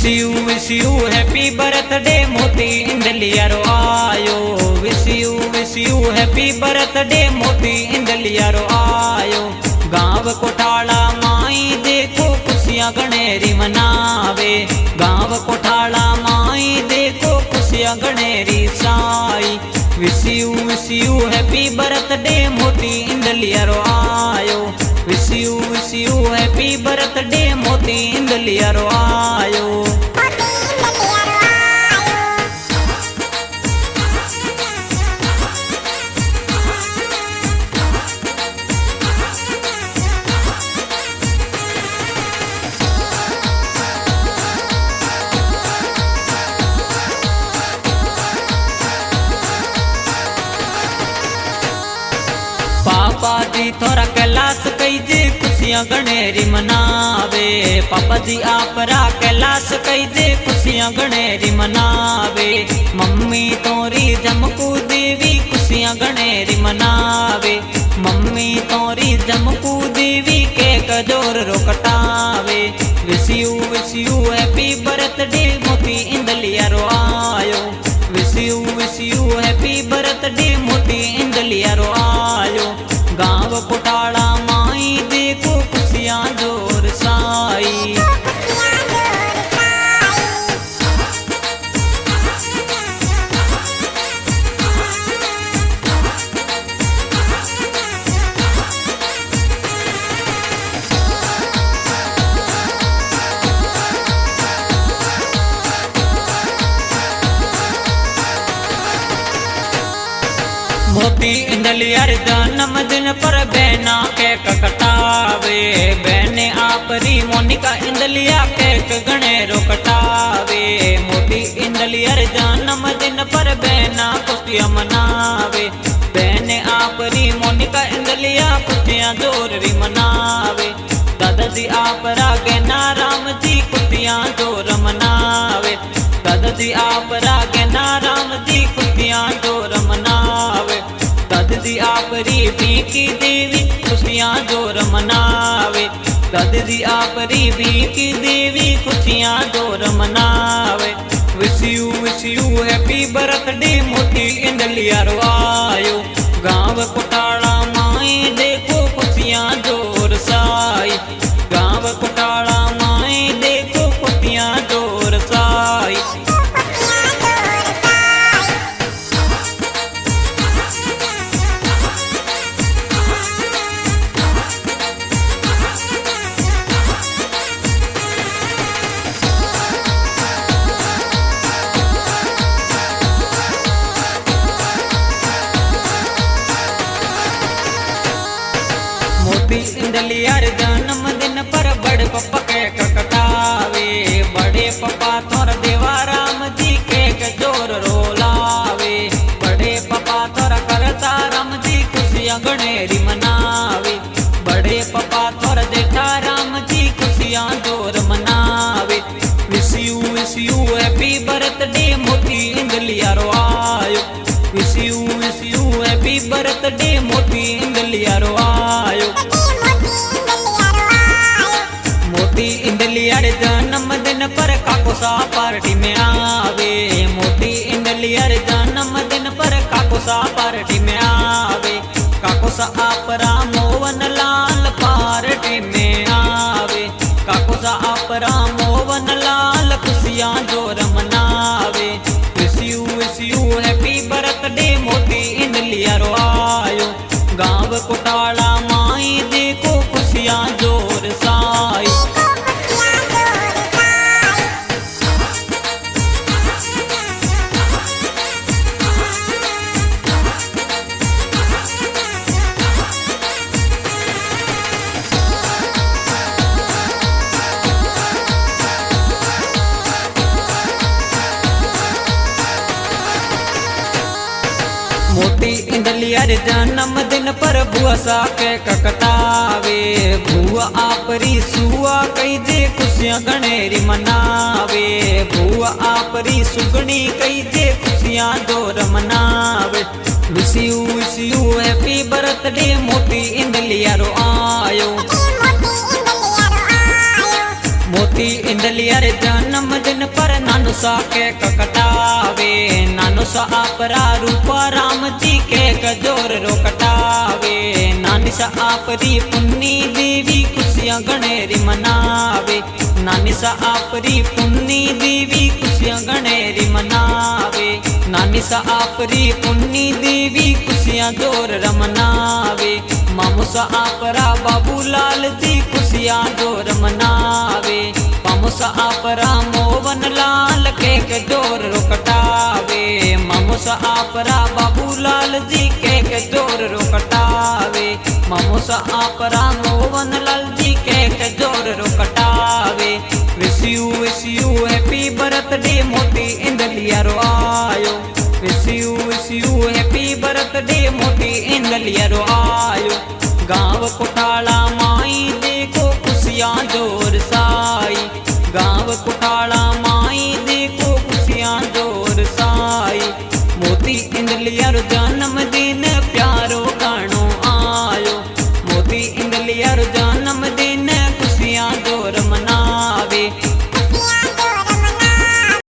Wish you happy birthday मोती इंदलिया रो आयो। विश यू हैप्पी बर्थडे मोती इंदलिया रो आयो। गाँव कोठाला माई देखो खुशियाँ गणेरी मनावे। गाँव कोठाला माई देखो खुशियाँ गणेरी साई। विश यू हैप्पी बर्थडे मोती इंदलिया रो आयो। विश यू हैप्पी बर्थडे मोती इंदलिया रो आयो। पापा जी थोड़ा कैलाश कईजे खुशियाँ गणेरी मनावे। पापा जी आपरा कैलाश कईजे खुशियाँ गणेरी मनावे। मम्मी तोरी जमकू देवी खुशियाँ गणेरी मनावे। मम्मी तोरी जमकू देवी केक जोर रो कटावे। विश यू हैप्पी बर्थडे मोती इंदलिया रो आयो। विश यू हैप्पी बर्थडे मोती इंदलिया रो आयो। गाँव कोठाला माई देखो खुशियाँ जोर साई। मोती इंदलिया रे जन्मदिन पर बहना केक कटावे। बहने आपरी मोनिका इंदलिया केक गणेरो कटावे। मोती इंदलिया रे जन्मदिन पर बहना खुशियाँ मनावे। बहने आपरी मोनिका इंदलिया खुशियाँ जोरी मनावे। दादाजी आपरा गहना राम जी खुशियाँ जोर मनावे। दादाजी आपरा गहना राम जी खुशियाँ जोर मनावे। दादाजी आपरी बीकी देवी खुशियाँ जोर मनावे। दादाजी आपरी बीकी देवी खुशियाँ जोर मनावे। विश यू हैप्पी बर्थडे मोती इंदलिया रो आयो। गाँव कोठाला माई देखो खुशियाँ जोर साई। गाँव कोठाला माई देखो खुशियाँ जोर साई। मोती इंदलिया रे जन्मदिन पर बड़े पप्पा केक कटावे। बड़े पप्पा तोर देवा राम जी केक जोर रोलावे। बड़े पप्पा तोर करता राम जी खुशियाँ गणेरी मनावे। बड़े पप्पा तोर जेठा राम जी खुशियाँ जोर मनावे। विश यू हैप्पी बर्थडे मोती इंदलिया रो आयो। विश यू हैप्पी बर्थडे मोती इंदलिया रो आयो। मोती इंदलिया रे जन्मदिन पर काकोसा पार्टी में आवे। मोती इंदलिया रे जन्मदिन पर काकोसा पार्टी में आवे। काकोसा आपरा मोहन लाल पार्टी में आवे। काकोसा आपरा मोहन लाल खुशियाँ जोर मनावे। विश यू हैप्पी बर्थडे मोती इंदलिया रो आयो। गाँव कोठाला माई देखो खुशियाँ जोर साई। मोती इंदलिया रे जन्मदिन पर बुआ सा केक कटावे। बुआ आपरी सुआ कईजे खुशियाँ गणेरी मनावे। बुआ आपरी सुगनी कईजे खुशियाँ जोर मनावे। विश यू हैप्पी बर्थडे मोती इंदलिया रो आयो। मोती मोटी इंदलिया रे जन्मदिन पर नानु सा केक कटावे, नानु सा आपरा रूपा राम जी केक जोर रो कटावे। नानी सा आपरी पुन्नी देवी खुशियां गणेरी मनावे, नानी सा आपरी पुन्नी देवी खुशियां गणेरी मनावे। नानी सा आपरी पुन्नी देवी खुशियां जोर रमनावे। मामू सा आपरा बाबूलाल जी खुशियां जोर मनावे। मामू सा आपरा मोहन लाल केक जोर रो कटावे। मामू सा आपरा बाबूलाल जी केक जोर रो कटावे। मामू सा आपरा मोहन लाल जी केक जोर रो कटावे। विश यू हैप्पी बर्थडे मोटी इंदलिया रो आयो। विश यू हैप्पी बर्थडे मोटी इंदलिया रो आयो। गाँव कोटाला माई देखो खुशियां जोर सा